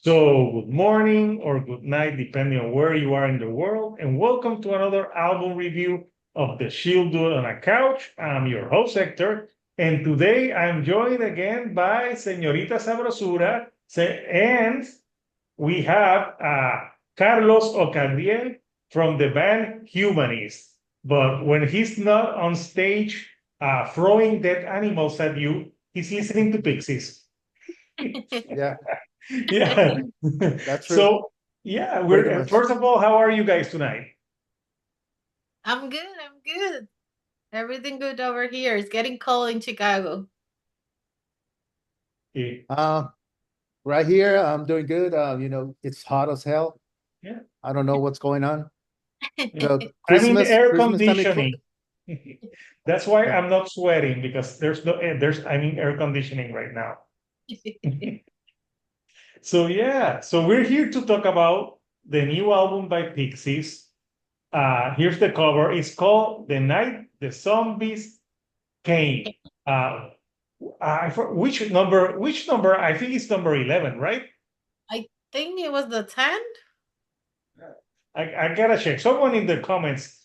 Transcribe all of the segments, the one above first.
So, good morning or good night, depending on where you are in the world, and welcome to another album review of The Shield Dude on a Couch. I'm your host, Hector, and today I'm joined again by Señorita Sabrosura, and we have Carlos Ocadriel from the band Humanist. But when he's not on stage throwing dead animals at you, he's listening to Pixies. Yeah, Yeah. that's true. So, yeah, Pretty we're much. first of all, how are you guys tonight? I'm good. I'm good. Everything good over here. It's getting cold in Chicago. Eh, Uh, right here, I'm doing good. It's hot as hell. Yeah, I don't know what's going on. I'm in air Christmas time. conditioning. That's why Yeah. I'm not sweating because there's I'm in air conditioning right now. So yeah, so we're here to talk about the new album by Pixies. Here's the cover. It's called "The Night The Zombies Came." Uh, which number? Which number? I think it's number 11, right? I think it was the 10. I gotta check. Someone in the comments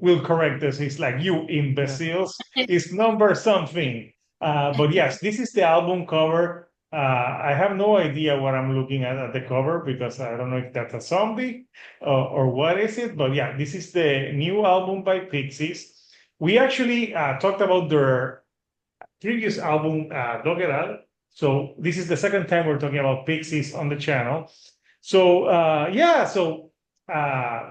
will correct us. It's like you Yeah. imbeciles. It's number something. But yes, this is the album cover. I have no idea what I'm looking at the cover because I don't know if that's a zombie or what is it. But yeah, this is the new album by Pixies. We actually talked about their previous album, Doggeral. So this is the second time we're talking about Pixies on the channel. So yeah, so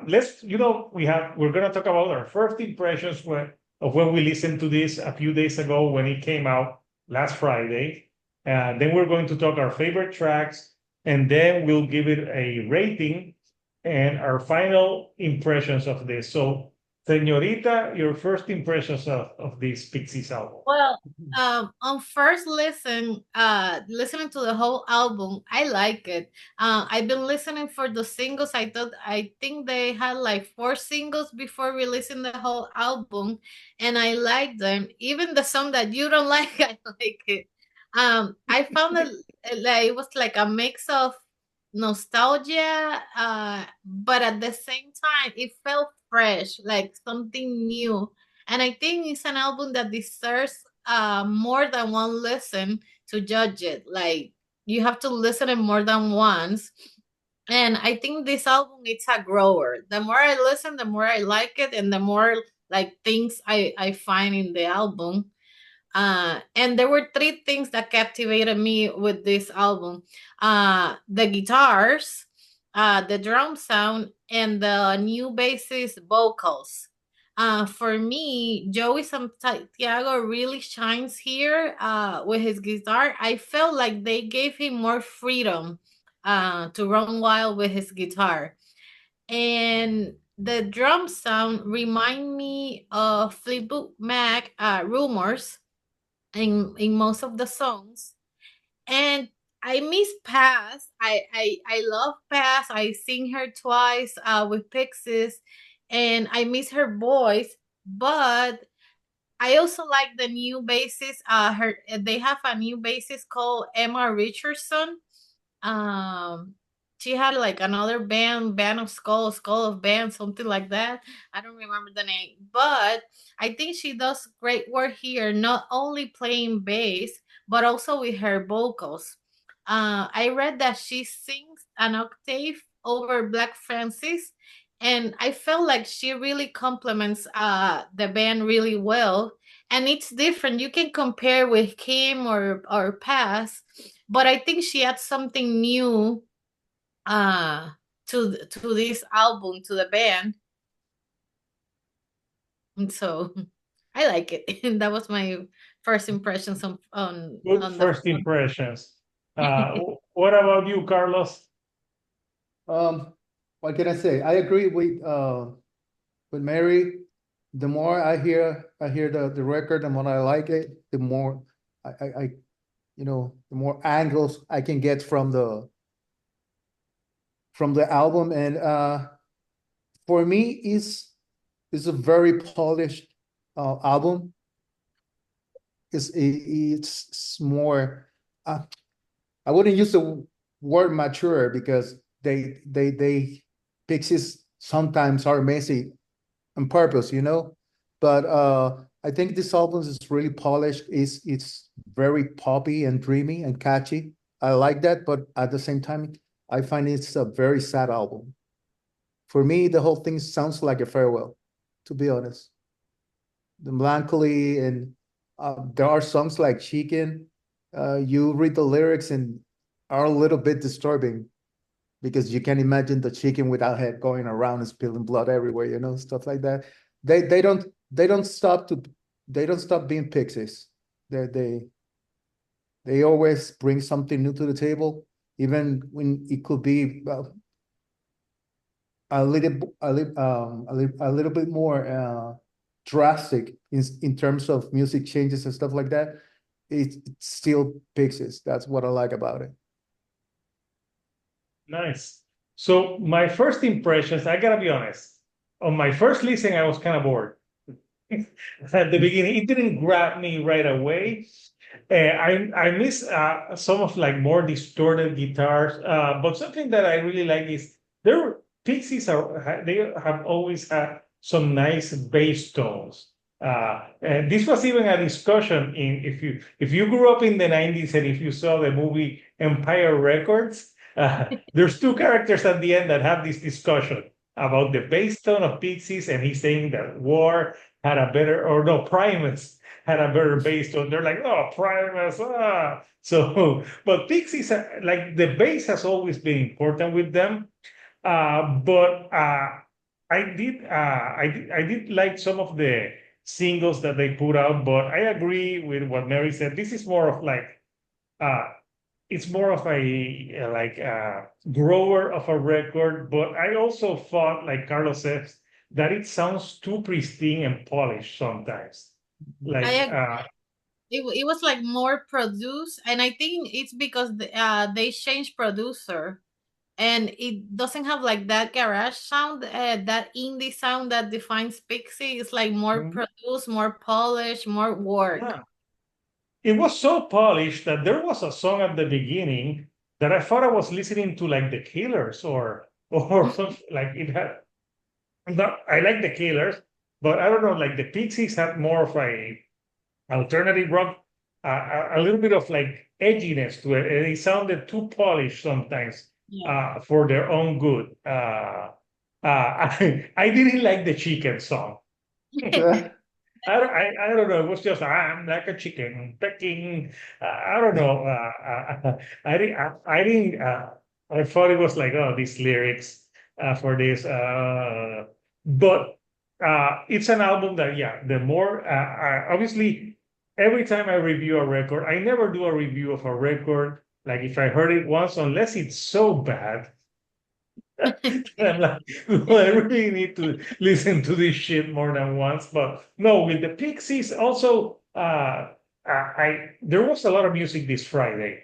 let's we're gonna talk about our first impressions when we listened to this a few days ago when it came out last Friday. Then we're going to talk our favorite tracks, and then we'll give it a rating and our final impressions of this. So, Señorita, your first impressions of this Pixies album. Well, on first listening to the whole album, I like it. I've been listening for the singles. I think they had like four singles before releasing the whole album, and I like them. Even the song that you don't like, I like it. I found it like it was like a mix of nostalgia, but at the same time, it felt fresh, like something new, and I think it's an album that deserves more than one listen to judge it. Like you have to listen it more than once. And I think this album it's a grower. The more I listen, the more I like it, and the more like things I find in the album. And there were three things that captivated me with this album: the guitars, the drum sound, and the new bassist vocals. For me, Joey Santiago really shines here with his guitar. I felt like they gave him more freedom to run wild with his guitar. And the drum sound remind me of Fleetwood Mac Rumors in most of the songs. And I miss Pass. I love Pass. I sing her twice with Pixies, and I miss her voice. But I also like the new bassist. Her they have a new bassist called Emma Richardson. um she had like another band of skull of band, something like that. I don't remember the name, but I think she does great work here, not only playing bass but also with her vocals. I read that she sings an octave over Black Francis, and I felt like she really complements the band really well. And it's different, you can compare with Kim or Pass, but I think she adds something new uh to this album, to the band. And so I like it. And that was my first impressions Good on the first impressions. What about you, Carlos? Um, what can I say? I agree with Mary. The more I hear the record, the more I like it, the more I the more angles I can get from the album. And for me, is a very polished album. It's more. Uh, I wouldn't use were mature because they Pixies sometimes are messy on purpose, you know. But I think this album is really polished. It's very poppy and dreamy and catchy. I like that, but at the same time, I find it's a very sad album. For me, the whole thing sounds like a farewell, to be honest. The melancholy and there are songs like Chicken. You read the lyrics and are a little bit disturbing because you can imagine the chicken without head going around and spilling blood everywhere, you know, stuff like that. They don't stop to they don't stop being pixies. They always bring something new to the table, even when it could be a little bit more drastic in terms of music changes and stuff like that. It's still Pixies. That's what I like about it. Nice. So my first impressions, I gotta be honest. On my first listen, I was kind of bored. At the beginning, it didn't grab me right away. I miss some of like more distorted guitars, but something that I really like is their Pixies they have always had some nice bass tones. And this was even a discussion in if you grew up in the 90s and if you saw the movie Empire Records, there's two characters at the end that have this discussion about the bass tone of Pixies, and he's saying that War had a better, or no, Primus had a better bass tone. They're like, oh, Primus, ah. So, but Pixies, like the bass has always been important with them. But I did like some of the singles that they put out. But I agree with what Mary said. This is more of like, uh, it's more of a like grower of a record. But I also thought, like Carlos says, that it sounds too pristine and polished sometimes. I Like, agree. It was like more produced, and I think it's because they changed producer, and it doesn't have like that garage sound, that indie sound that defines Pixie. It's like more Mhm. produced, more polished, more work. Yeah, it was so polished that there was a song at the beginning that I thought I was listening to like the Killers or something like it had. Not, I like the Killers, but I don't know. Like the Pixies had more of a alternative rock, a little bit of like edginess to it, and it sounded too polished sometimes Yeah. for their own good. I didn't like the Chicken song. I don't know. It was just I'm like a chicken pecking. I don't know. I didn't. I thought it was like, oh, these lyrics for this. But it's an album that, yeah, the more obviously every time I review a record, I never do a review of a record. Like if I heard it once, unless it's so bad I'm like, well, I really need to listen to this shit more than once. But no, with the Pixies, also, I there was a lot of music this Friday,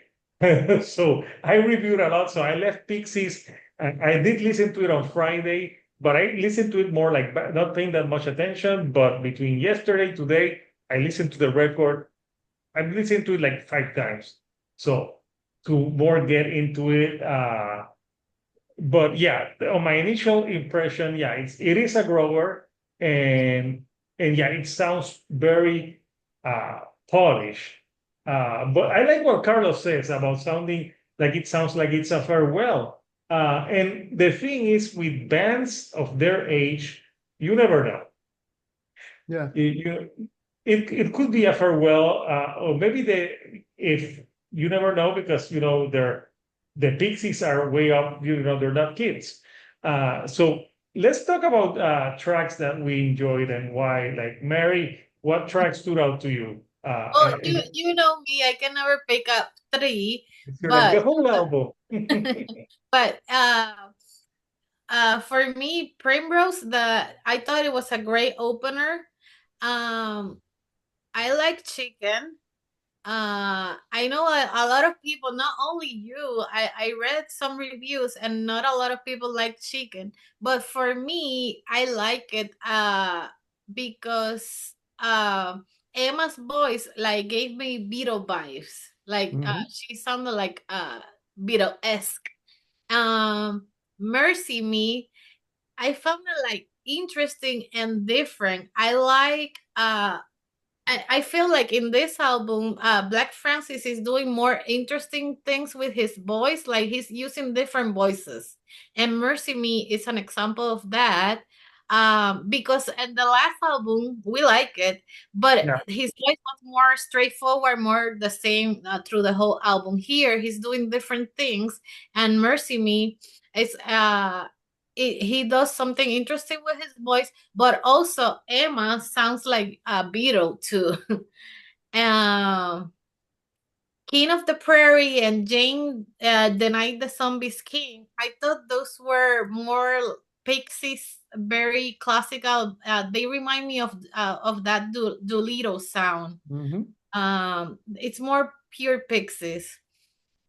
so I reviewed a lot. So I left Pixies. I did listen to it on Friday, but I listened to it more like not paying that much attention. But between yesterday today, I listened to the record. I've listened to it like 5 times. So to more get into it. But yeah, on my initial impression, yeah, it is a grower, and yeah, it sounds very uh polished. But I like what Carlos says about sounding like it sounds like it's a farewell. And the thing is, with bands of their age, you never know. Yeah. It could be a farewell, or maybe if you never know because the Pixies are way up, they're not kids. So let's talk about tracks that we enjoyed and why. Like Mary, what track stood out to you? Oh, you know me, I can never pick up three, You're like but the whole album. but for me, Primrose, I thought it was a great opener. Um, I like Chicken. I know a lot of people, not only you, I read some reviews and not a lot of people like Chicken, but for me, I like it because Emma's voice like gave me Beatle vibes. Like Mhm. she sounded like Beatle-esque. Mercy Me, I found it like interesting and different. I feel like in this album, Black Francis is doing more interesting things with his voice, like he's using different voices. And Mercy Me is an example of that. Because in the last album, we like it, but Yeah. his voice was more straightforward, more the same through the whole album. Here, he's doing different things, and Mercy Me is he does something interesting with his voice, but also Emma sounds like a Beatle too. um, King of the Prairie and Jane, The Night the Zombies King. I thought those were more Pixies, very classical. They remind me of that Doolittle sound. Mhm. It's more pure Pixies.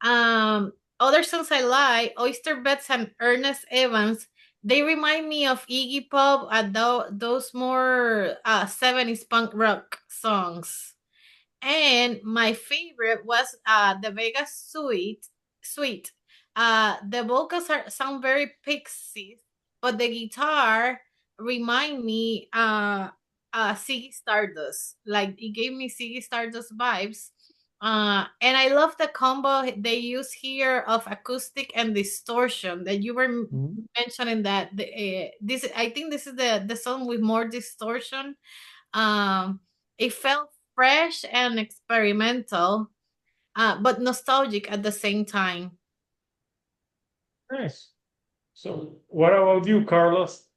Other songs I like, Oyster Beds and Ernest Evans. They remind me of Iggy Pop and those more 70s punk rock songs. And my favorite was the Vegas Suite. The vocals sound very Pixies, but the guitar remind me Ziggy Stardust. Like it gave me Ziggy Stardust vibes. And I love the combo they use here of acoustic and distortion that you were Mhm. mentioning that this I think this is the song with more distortion. um, it felt fresh and experimental, but nostalgic at the same time. Nice. So what about you, Carlos?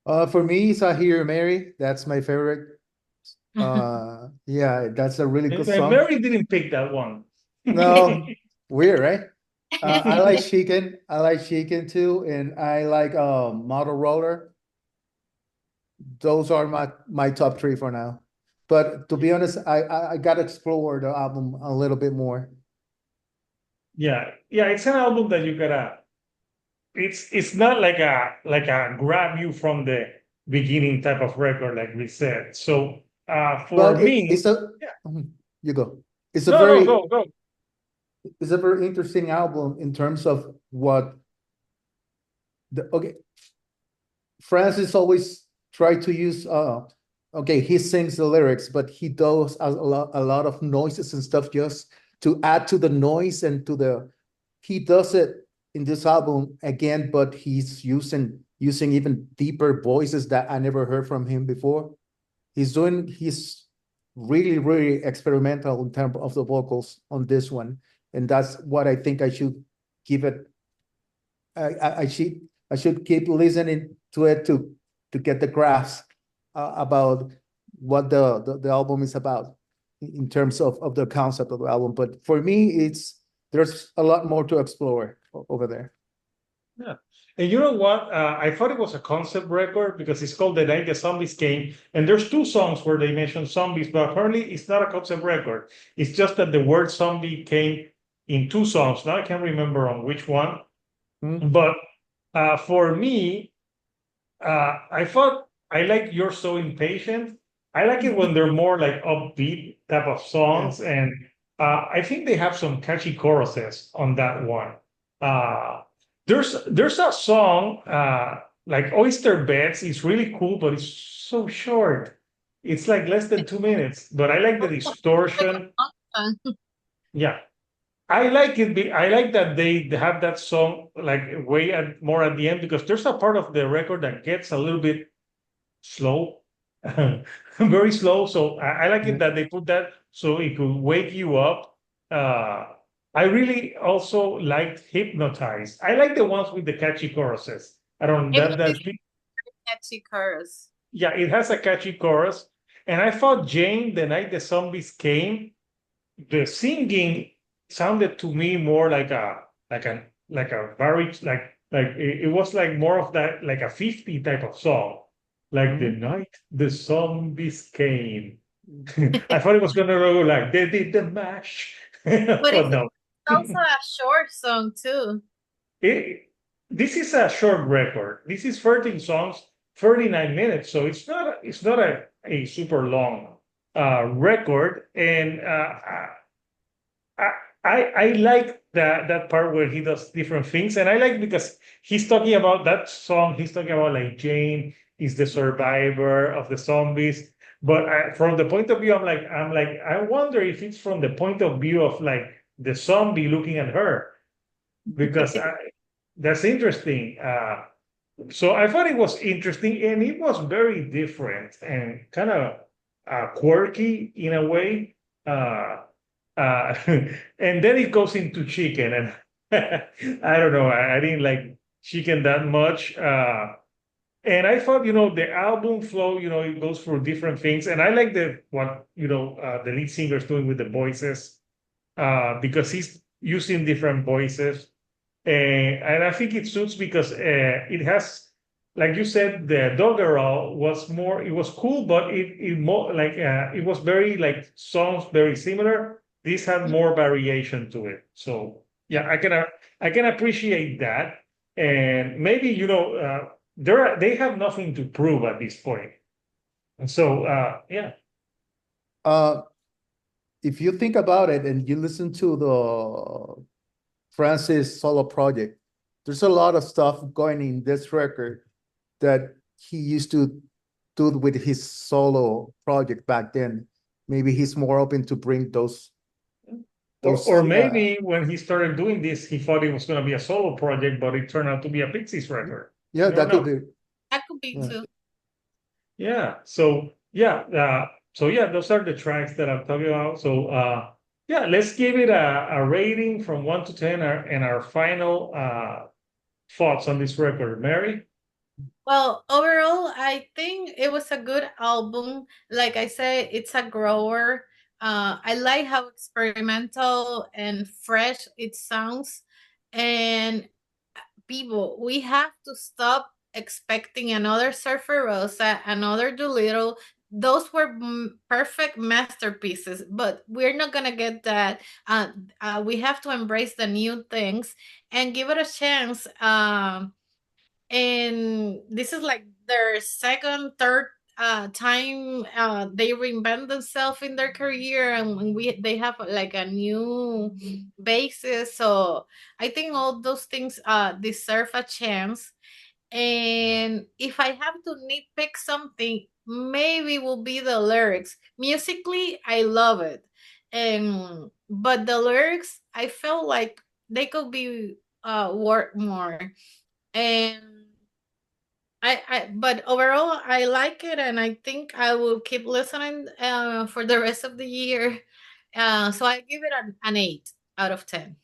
For me, it's I Hear Mary. That's my favorite. Yeah, that's a really good And song. Mary didn't pick that one. No, weird, right? I like Chicken. I like Chicken too, and I like Model Roller. Those are my top three for now. But to be honest, I gotta explore the album a little bit more. Yeah, yeah, it's an album that you gotta. It's not like a grab you from the beginning type of record, like we said. So for But me, it's a yeah, you go. It's a no, no, very go, go. it's a very interesting album in terms of what the okay. Francis always try to use okay, he sings the lyrics, but he does a lot of noises and stuff just to add to the noise and to the he does it in this album again, but he's using even deeper voices that I never heard from him before. He's really experimental in terms of the vocals on this one. And that's what I think I should give it I should keep listening to it to get the grasp about what the album is about in terms of the concept of the album. But for me, it's there's a lot more to explore over there. Yeah. And you know what? I thought it was a concept record because it's called The Night the Zombies Came. And there's two songs where they mention zombies, but apparently it's not a concept record. It's just that the word zombie came in two songs. Now I can't remember on which one. Hmm? But for me, I thought I like You're So Impatient. I like it when they're more like upbeat type of Yeah. songs. And I think they have some catchy choruses on that one. Uh, there's a song like Oyster Beds. It's really cool, but it's so short. It's like less than 2 minutes. But I like the Like distortion. a punk song. Yeah, I like it. I like that they have that song like way more at the end because there's a part of the record that gets a little bit slow, very slow. So I like it Yeah. that they put that so it could wake you up. Uh, I really also liked Hypnotized. I like the ones with the catchy choruses. I don't It that has that this catchy chorus. yeah, it has a catchy chorus. And I thought Jane, the night the zombies came, the singing sounded to me more like a very like it was like more of that like a 50 type of song. Like the Mhm. night the zombies came. I thought it was gonna go like they did the mash. But But it's no. also a short song too. It, this is a short record. This is 13 songs, 39 minutes. So it's not a super long record. And I, I like that part where he does different things, and I like because he's talking about that song. He's talking about like Jane is the survivor of the zombies, but from the point of view, I'm like, I wonder if it's from the point of view of like the zombie looking at her, because that's interesting. So I thought it was interesting, and it was very different and kind of quirky in a way. And then it goes into chicken, and I don't know. I didn't like chicken that much. And I thought, the album flow, it goes through different things, and I like the lead singer is doing with the voices, because he's using different voices. And I think it suits because it has, like you said, the doggerel was more, it was cool, but it more like it was very like songs very similar. This had more variation to it. So yeah, I can appreciate that. And maybe they have nothing to prove at this point. And so yeah. Uh, if you think about it and you listen to the Francis solo project, there's a lot of stuff going in this record that he used to do with his solo project back then. Maybe he's more open to bring those Or maybe when he started doing this, he thought it was going to be a solo project, but it turned out to be a Pixies record. yeah, You never that could know. be. That could be Yeah. too. Yeah. So those are the tracks that I'm talking about. So yeah, let's give it a rating from 1 to 10, and our final thoughts on this record, Mary. Well, overall, I think it was a good album. Like I said, it's a grower. I like how experimental and fresh it sounds. And people, we have to stop expecting another Surfer Rosa, another Doolittle. Those were perfect masterpieces, but we're not gonna get that. We have to embrace the new things and give it a chance. And this is like their second, third time they reinvent themselves in their career, and when they have like a new basis. So I think all those things deserve a chance. And if I have to nitpick something, maybe will be the lyrics. Musically, I love it, and but the lyrics, I felt like they could be work more. And but overall, I like it, and I think I will keep listening for the rest of the year. So I give it an 8 out of 10.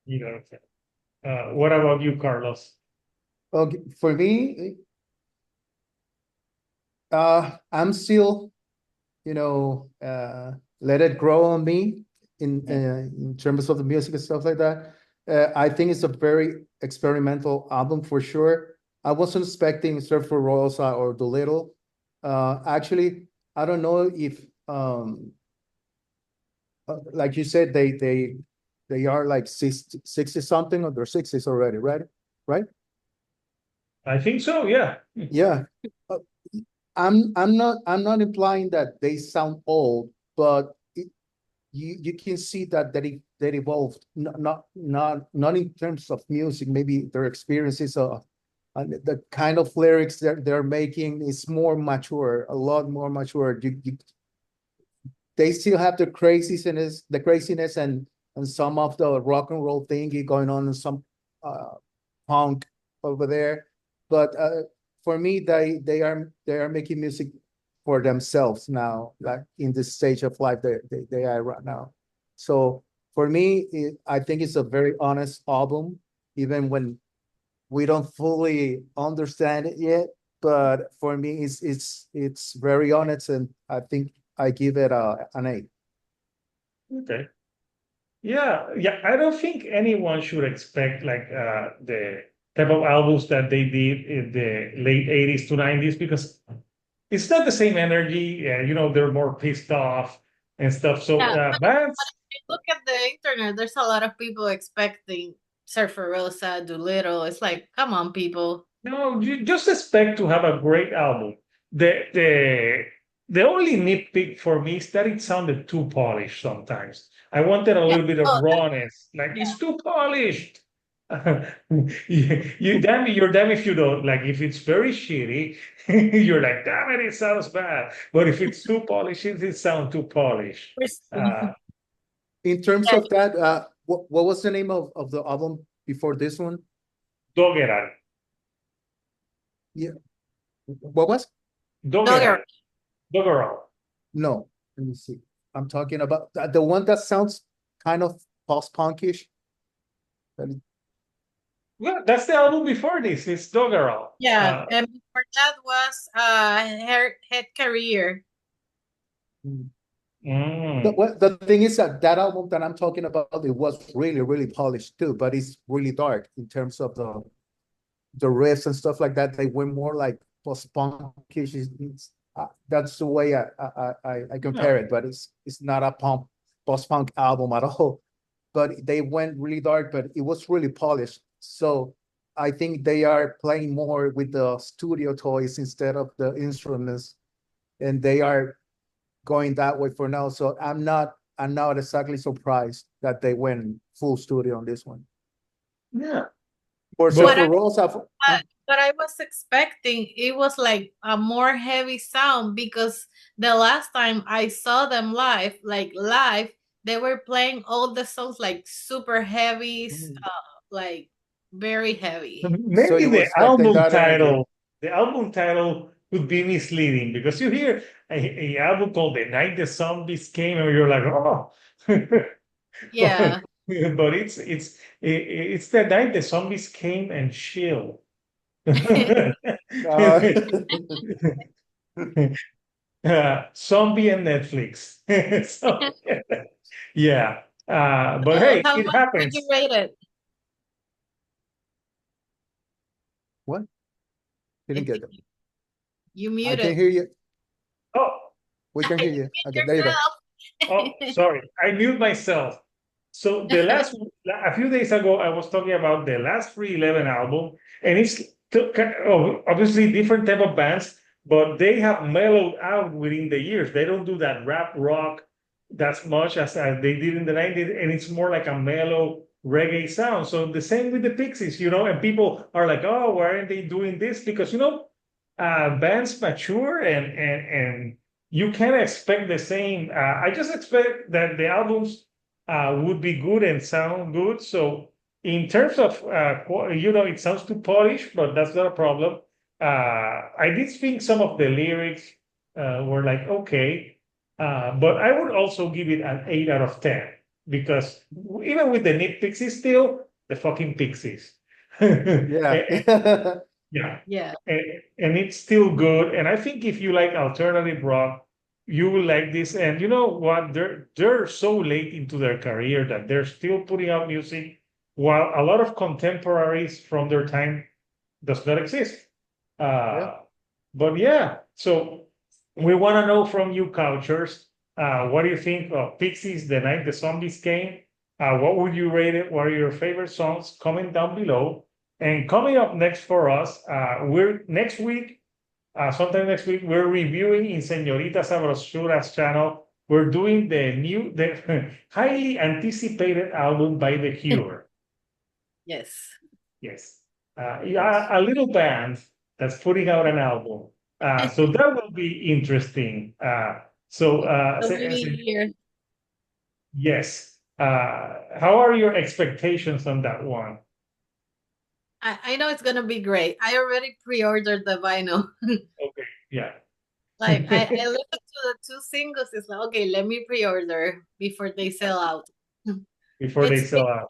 You know, what about you, Carlos? Okay, for me, I'm still, let it grow on me in terms of the music and stuff like that. I think it's a very experimental album for sure. I wasn't expecting Surfer Rosa or Doolittle. Actually, I don't know if like you said, they are like 60 something, or they're 60s already, right? Right? I think so. Yeah. Yeah. Uh, I'm not implying that they sound old, but you can see that they evolved, not in terms of music, maybe their experiences, and the kind of lyrics they're making is more mature, a lot more mature. They still have the craziness and some of the rock and roll thingy going on, and some punk over there. But for me, they are making music for themselves now, like in this stage of life they are right now. So for me, I think it's a very honest album, even when we don't fully understand it yet. But for me, it's very honest, and I think I give it an 8. Okay. Yeah. I don't think anyone should expect like the type of albums that they did in the late 80s to 90s, because it's not the same energy. They're more pissed off and stuff. So Yeah, but bands, if you look at the internet, there's a lot of people expecting Surfer Rosa, Doolittle. It's like, come on, people. you just expect to have a great album. The the only nitpick for me is that it sounded too polished sometimes. I wanted a Yeah. little bit of Oh, rawness, like it's too polished. You're damn if you don't. Like if it's very shitty, you're like, damn it, it sounds bad. But if it's too polished, it sounds too polished. Uh, In terms yeah, of that, what was the name of the album before this one? Dogeral, Yeah, what was? Dogger. Dogeral, Dogeral. No, let me see. I'm talking about the one that sounds kind of post-punkish. That Well, that's the album before this. It's Dogeral. Yeah, and before that was her head career. mm. Mm. The thing is that that album that I'm talking about, it was really, really polished too, but it's really dark in terms of the riffs and stuff like that. They went more like post-punkish. That's the way I Yeah. compare it, but it's not a post-punk album at all. But they went really dark, but it was really polished. So I think they are playing more with the studio toys instead of the instruments, and they are going that way for now. So I'm not exactly surprised that they went full studio on this one. Yeah. For But What Surfer Rosa, but I was expecting it was like a more heavy sound because the last time I saw them live, like live, they were playing all the songs like super heavy, like very heavy. so maybe you were expecting that energy. the album title could be misleading because you hear a album called The Night the Zombies Came and you're like, oh. Yeah. But it's the night the zombies came and chill. Uh, Zombie and Netflix. So, yeah. But So hey, how it much would you happens. rate it? what? I Didn't get think them. you I can muted. hear you. Oh, We can You hear you. mute Okay, there you go. oh, yourself. sorry. I mute myself. So a few days ago, I was talking about the last 311 album, and obviously different type of bands, but they have mellowed out within the years. They don't do that rap rock as much as they did in the 90s, and it's more like a mellow reggae sound. So the same with the Pixies, and people are like, oh, why aren't they doing this? Because bands mature and you can't expect the same. I just expect that the albums would be good and sound good. So in terms of, it sounds too polished, but that's not a problem. I did think some of the lyrics were like, okay, but I would also give it an 8 out of 10 because even with the nitpicks, it's still the fucking Pixies. Yeah. Yeah. Yeah. And it's still good. And I think if you like alternative rock, you will like this. And you know what? They're so late into their career that they're still putting out music while a lot of contemporaries from their time does not exist. Yeah. But yeah, so we want to know from you cultures, what do you think of Pixies, The Night the Zombies Came? What would you rate it? What are your favorite songs? Comment down below. And coming up next for us, sometime next week, we're reviewing in Señorita Sabrosura's channel. We're doing the highly anticipated album by The Cure. Yes. Yes. Yes. A little band that's putting out an album. So that will be interesting. So maybe here. Yes. How are your expectations on that one? I know it's gonna be great. I already pre-ordered the vinyl. Okay, yeah. Like I listened to the two singles. It's like okay, let me pre-order before they sell out. Before they It's sell out.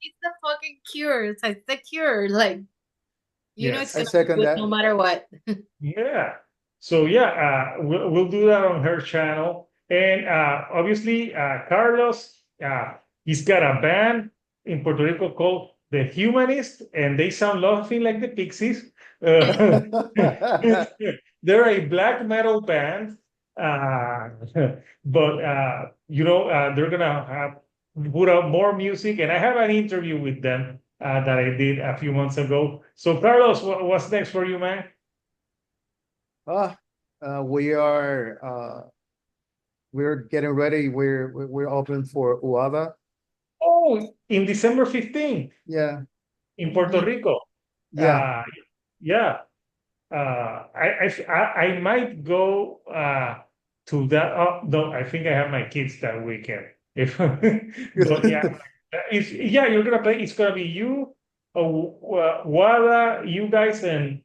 it's the fucking Cure. It's like the Cure. Like it's Yes. I gonna be second good no that. matter what. Yeah. So yeah, we'll do that on her channel. And obviously, Carlos, he's got a band in Puerto Rico called The Humanist, and they sound nothing like the Pixies. Uh, they're a black metal band, uh, but they're gonna put out more music. And I have an interview with them that I did a few months ago. So Carlos, what's next for you, man? Ah, We are we're getting ready. We're open for UADA. Oh, in December 15th Yeah, in Puerto Rico. yeah. Yeah. I might go to that. No, I think I have my kids that weekend. If but yeah, you're gonna play. It's gonna be you, Wada, you guys, and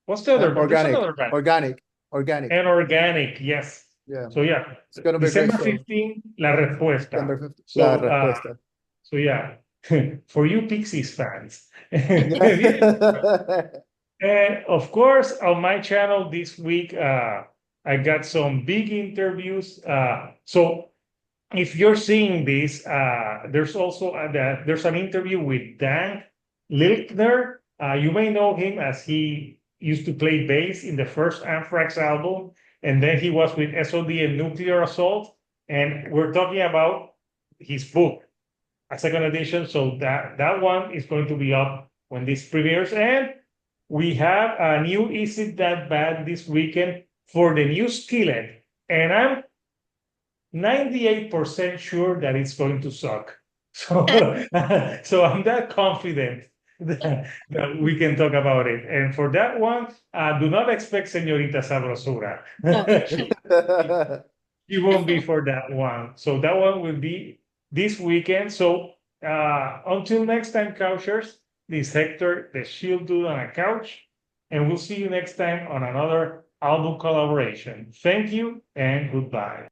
what's the other band? There's Organic, another band. organic, organic. And Organic, yes. Yeah, So yeah, it's gonna be a great December show. 15, La Respuesta. December 15th. La So respuesta. so yeah, for you Pixies fans. Yeah. And of course, on my channel this week, I got some big interviews. So if you're seeing this, there's also there's an interview with Dan Lilkner. You may know him as he used to play bass in the first Anthrax album, and then he was with SOD and Nuclear Assault. And we're talking about his book, a second edition. So that one is going to be up when this premieres. And we have a new Is It That Bad this weekend for the new Skillet. And I'm 98% sure that it's going to suck. So, so I'm that confident that we can talk about it. And for that one, do not expect Señorita Sabrosura. No. She won't be for that one. So that one will be this weekend. So until next time, Couchers, this is Hector, the Shield Dude on a couch, and we'll see you next time on another album collaboration. Thank you and goodbye.